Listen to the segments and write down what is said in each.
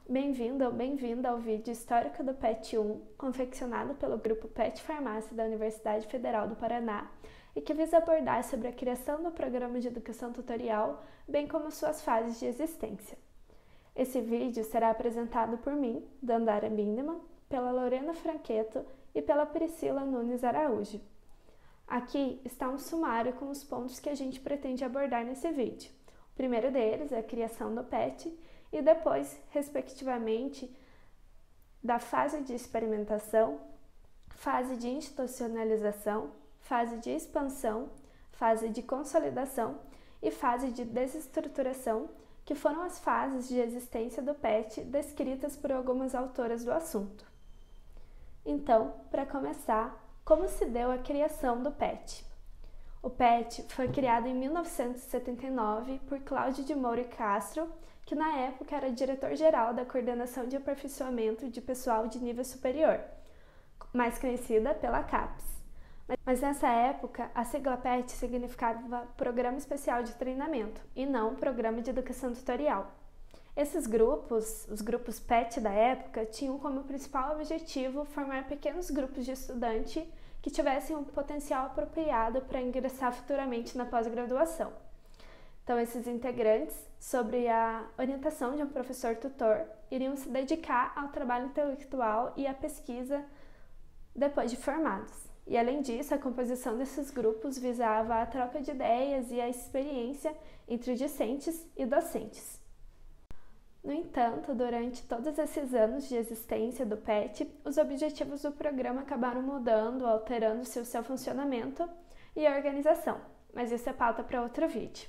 Bem-vindo ou bem-vinda ao vídeo histórico do PET 1, confeccionado pelo grupo PET Farmácia da Universidade Federal do Paraná e que visa abordar sobre a criação do Programa de Educação Tutorial, bem como suas fases de existência. Esse vídeo será apresentado por mim, Dandara Lindemann, pela Lorena Franqueto e pela Priscila Nunes Araújo. Aqui está um sumário com os pontos que a gente pretende abordar nesse vídeo. O primeiro deles é a criação do PET e depois, respectivamente, da fase de experimentação, fase de institucionalização, fase de expansão, fase de consolidação e fase de desestruturação, que foram as fases de existência do PET descritas por algumas autoras do assunto. Então, para começar, como se deu a criação do PET? O PET foi criado em 1979 por Cláudio de Moura e Castro, que na época era diretor-geral da Coordenação de Aperfeiçoamento de Pessoal de Nível Superior, mais conhecida pela CAPES. Mas nessa época, a sigla PET significava Programa Especial de Treinamento, e não Programa de Educação Tutorial. Esses grupos, os grupos PET da época, tinham como principal objetivo formar pequenos grupos de estudantes que tivessem um potencial apropriado para ingressar futuramente na pós-graduação. Então, esses integrantes, sob a orientação de um professor tutor, iriam se dedicar ao trabalho intelectual e à pesquisa depois de formados. E, além disso, a composição desses grupos visava a troca de ideias e a experiência entre discentes e docentes. No entanto, durante todos esses anos de existência do PET, os objetivos do programa acabaram mudando, alterando-se o seu funcionamento e a organização, mas isso é pauta para outro vídeo.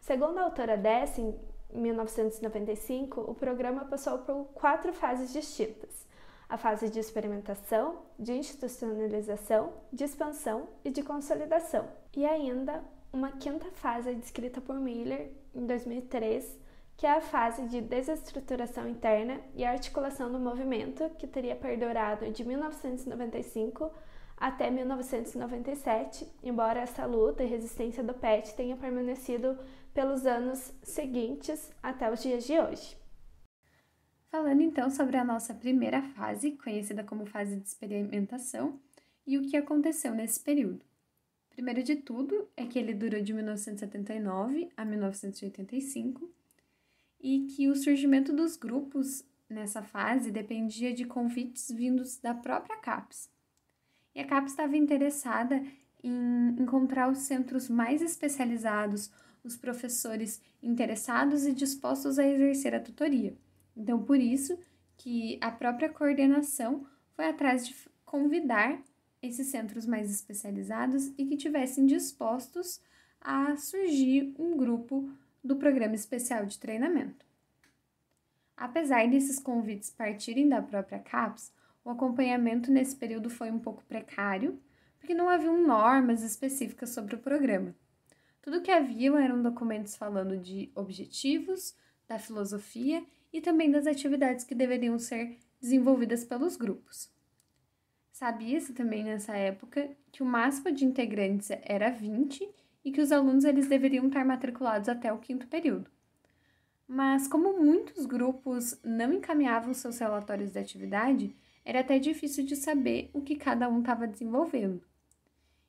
Segundo a autora Dess, em 1995, o programa passou por 4 fases distintas: a fase de experimentação, de institucionalização, de expansão e de consolidação, e ainda uma 5ª fase descrita por Miller em 2003, que é a fase de desestruturação interna e articulação do movimento, que teria perdurado de 1995 até 1997, embora essa luta e resistência do PET tenha permanecido pelos anos seguintes até os dias de hoje. Falando então sobre a nossa primeira fase, conhecida como fase de experimentação, e o que aconteceu nesse período. Primeiro de tudo é que ele durou de 1979 a 1985 e que o surgimento dos grupos nessa fase dependia de convites vindos da própria CAPES. E a CAPES estava interessada em encontrar os centros mais especializados, os professores interessados e dispostos a exercer a tutoria. Então, por isso que a própria coordenação foi atrás de convidar esses centros mais especializados e que tivessem dispostos a surgir um grupo do Programa Especial de Treinamento. Apesar desses convites partirem da própria CAPES, o acompanhamento nesse período foi um pouco precário, porque não haviam normas específicas sobre o programa. Tudo que haviam eram documentos falando de objetivos, da filosofia e também das atividades que deveriam ser desenvolvidas pelos grupos. Sabia-se também nessa época que o máximo de integrantes era 20 e que os alunos eles deveriam estar matriculados até o 5º período. Mas como muitos grupos não encaminhavam seus relatórios de atividade, era até difícil de saber o que cada um estava desenvolvendo.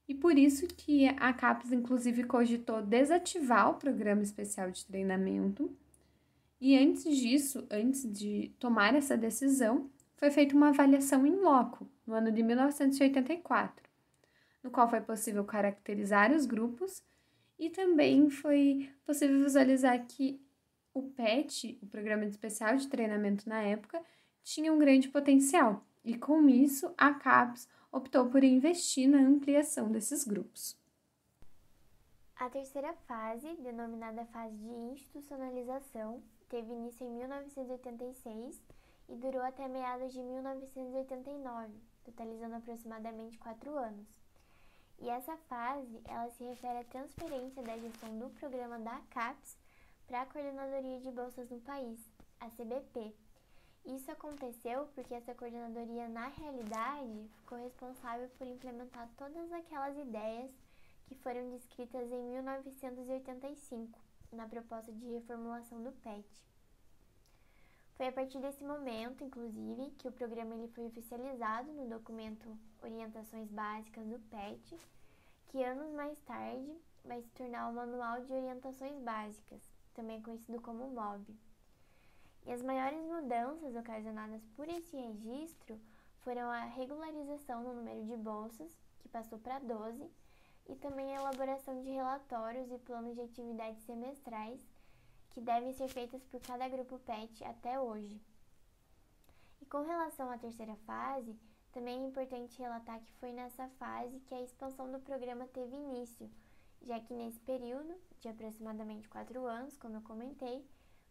E por isso que a CAPES, inclusive, cogitou desativar o Programa Especial de Treinamento. E antes disso, antes de tomar essa decisão, foi feita uma avaliação in loco, no ano de 1984, no qual foi possível caracterizar os grupos e também foi possível visualizar que o PET, o Programa Especial de Treinamento na época, tinha um grande potencial, e com isso a CAPES optou por investir na ampliação desses grupos. A terceira fase, denominada fase de institucionalização, teve início em 1986 e durou até meados de 1989, totalizando aproximadamente 4 anos. E essa fase, ela se refere à transferência da gestão do programa da CAPES para a Coordenadoria de Bolsas no País, a CBP. Isso aconteceu porque essa coordenadoria, na realidade, ficou responsável por implementar todas aquelas ideias que foram descritas em 1985, na proposta de reformulação do PET. Foi a partir desse momento, inclusive, que o programa ele foi oficializado no documento Orientações Básicas do PET, que anos mais tarde vai se tornar o Manual de Orientações Básicas, também conhecido como MOB. E as maiores mudanças ocasionadas por esse registro foram a regularização no número de bolsas, que passou para 12, e também a elaboração de relatórios e planos de atividades semestrais, que devem ser feitas por cada grupo PET até hoje. E com relação à terceira fase, também é importante relatar que foi nessa fase que a expansão do programa teve início, já que nesse período, de aproximadamente 4 anos, como eu comentei,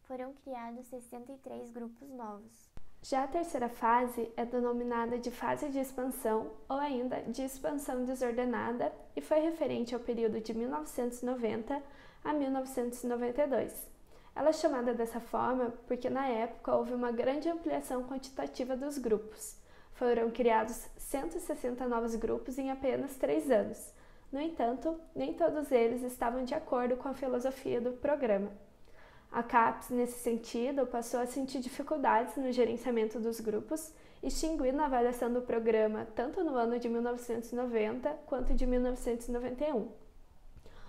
foram criados 63 grupos novos. Já a terceira fase é denominada de fase de expansão ou ainda de expansão desordenada e foi referente ao período de 1990 a 1992. Ela é chamada dessa forma porque na época houve uma grande ampliação quantitativa dos grupos. Foram criados 160 novos grupos em apenas 3 anos. No entanto, nem todos eles estavam de acordo com a filosofia do programa. A CAPES, nesse sentido, passou a sentir dificuldades no gerenciamento dos grupos, extinguindo a avaliação do programa tanto no ano de 1990 quanto de 1991.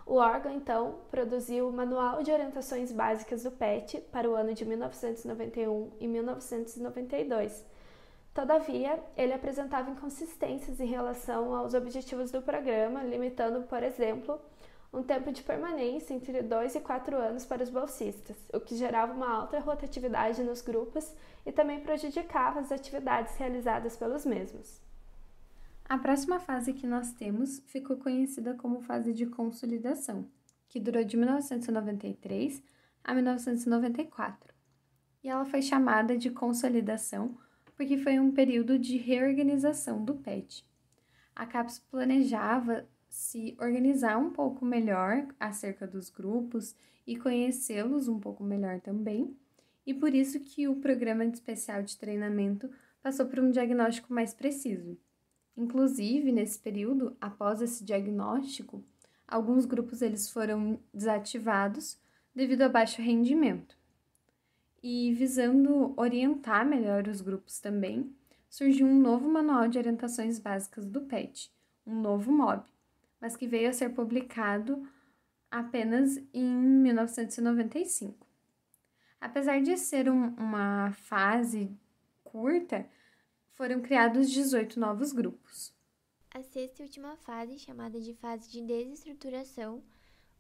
O órgão, então, produziu o Manual de Orientações Básicas do PET para o ano de 1991 e 1992. Todavia, ele apresentava inconsistências em relação aos objetivos do programa, limitando, por exemplo, um tempo de permanência entre 2 e 4 anos para os bolsistas, o que gerava uma alta rotatividade nos grupos e também prejudicava as atividades realizadas pelos mesmos. A próxima fase que nós temos ficou conhecida como fase de consolidação, que durou de 1993 a 1994. E ela foi chamada de consolidação porque foi um período de reorganização do PET. A CAPES planejava se organizar um pouco melhor acerca dos grupos e conhecê-los um pouco melhor também, e por isso que o programa especial de treinamento passou por um diagnóstico mais preciso. Inclusive, nesse período, após esse diagnóstico, alguns grupos eles foram desativados devido a baixo rendimento. E visando orientar melhor os grupos também, surgiu um novo Manual de Orientações Básicas do PET, um novo MOB, mas que veio a ser publicado apenas em 1995. Apesar de ser uma fase curta, foram criados 18 novos grupos. A sexta e última fase, chamada de fase de desestruturação,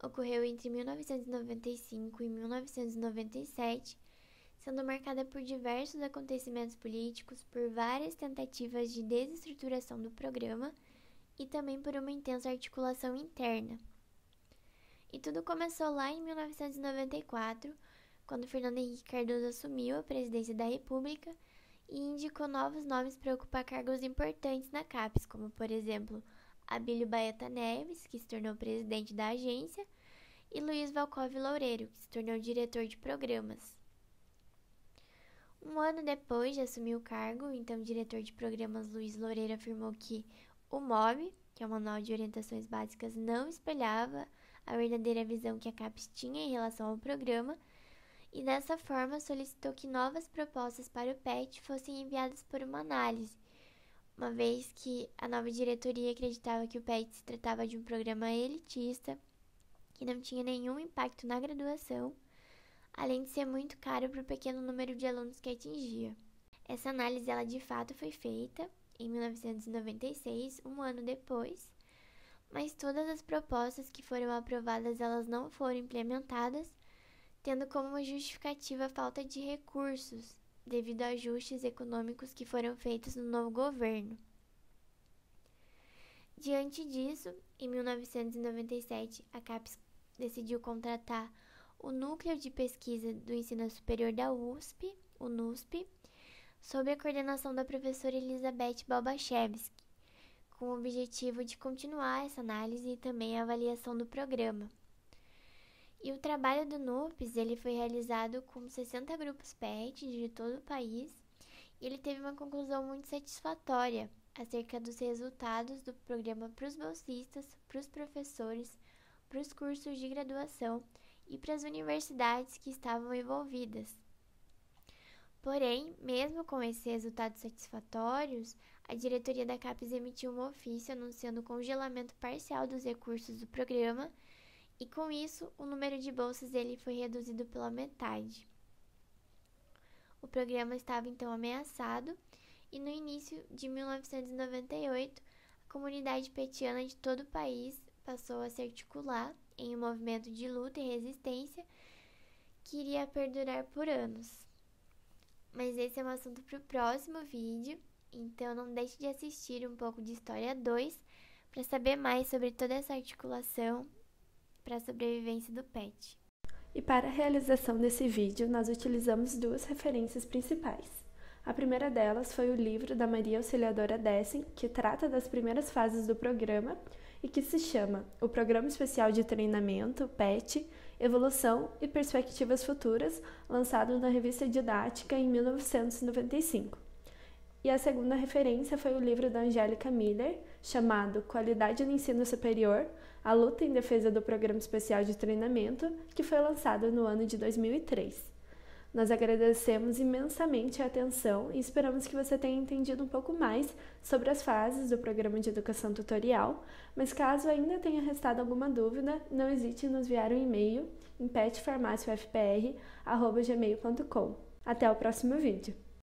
ocorreu entre 1995 e 1997, sendo marcada por diversos acontecimentos políticos, por várias tentativas de desestruturação do programa e também por uma intensa articulação interna. E tudo começou lá em 1994, quando Fernando Henrique Cardoso assumiu a presidência da República e indicou novos nomes para ocupar cargos importantes na CAPES, como, por exemplo, Abílio Baeta Neves, que se tornou presidente da agência, e Luiz Valcove Loureiro, que se tornou diretor de programas. Um ano depois de assumir o cargo, então o diretor de programas Luiz Loureiro afirmou que o MOB, que é o Manual de Orientações Básicas, não espelhava a verdadeira visão que a CAPES tinha em relação ao programa, e dessa forma solicitou que novas propostas para o PET fossem enviadas por uma análise, uma vez que a nova diretoria acreditava que o PET se tratava de um programa elitista, que não tinha nenhum impacto na graduação, além de ser muito caro para o pequeno número de alunos que atingia. Essa análise, ela de fato foi feita em 1996, um ano depois, mas todas as propostas que foram aprovadas, elas não foram implementadas, tendo como justificativa a falta de recursos, devido a ajustes econômicos que foram feitos no novo governo. Diante disso, em 1997, a CAPES decidiu contratar o Núcleo de Pesquisa do Ensino Superior da USP, o NUSP, sob a coordenação da professora Elizabeth Balbachevski, com o objetivo de continuar essa análise e também a avaliação do programa. E o trabalho do NUPES, ele foi realizado com 60 grupos PET de todo o país e ele teve uma conclusão muito satisfatória acerca dos resultados do programa para os bolsistas, para os professores, para os cursos de graduação e para as universidades que estavam envolvidas. Porém, mesmo com esses resultados satisfatórios, a diretoria da CAPES emitiu um ofício anunciando o congelamento parcial dos recursos do programa e, com isso, o número de bolsas dele foi reduzido pela metade. O programa estava então ameaçado e, no início de 1998, a comunidade petiana de todo o país passou a se articular em um movimento de luta e resistência que iria perdurar por anos. Mas esse é um assunto para o próximo vídeo, então não deixe de assistir um pouco de História 2 para saber mais sobre toda essa articulação para a sobrevivência do PET. E para a realização desse vídeo, nós utilizamos duas referências principais. A primeira delas foi o livro da Maria Auxiliadora Dessen, que trata das primeiras fases do programa e que se chama O Programa Especial de Treinamento, PET, Evolução e Perspectivas Futuras, lançado na Revista Didática em 1995. E a segunda referência foi o livro da Angélica Miller, chamado Qualidade no Ensino Superior, a luta em defesa do Programa Especial de Treinamento, que foi lançado no ano de 2003. Nós agradecemos imensamente a atenção e esperamos que você tenha entendido um pouco mais sobre as fases do Programa de Educação Tutorial, mas caso ainda tenha restado alguma dúvida, não hesite em nos enviar um e-mail em petfarmaciofpr@gmail.com. Até o próximo vídeo!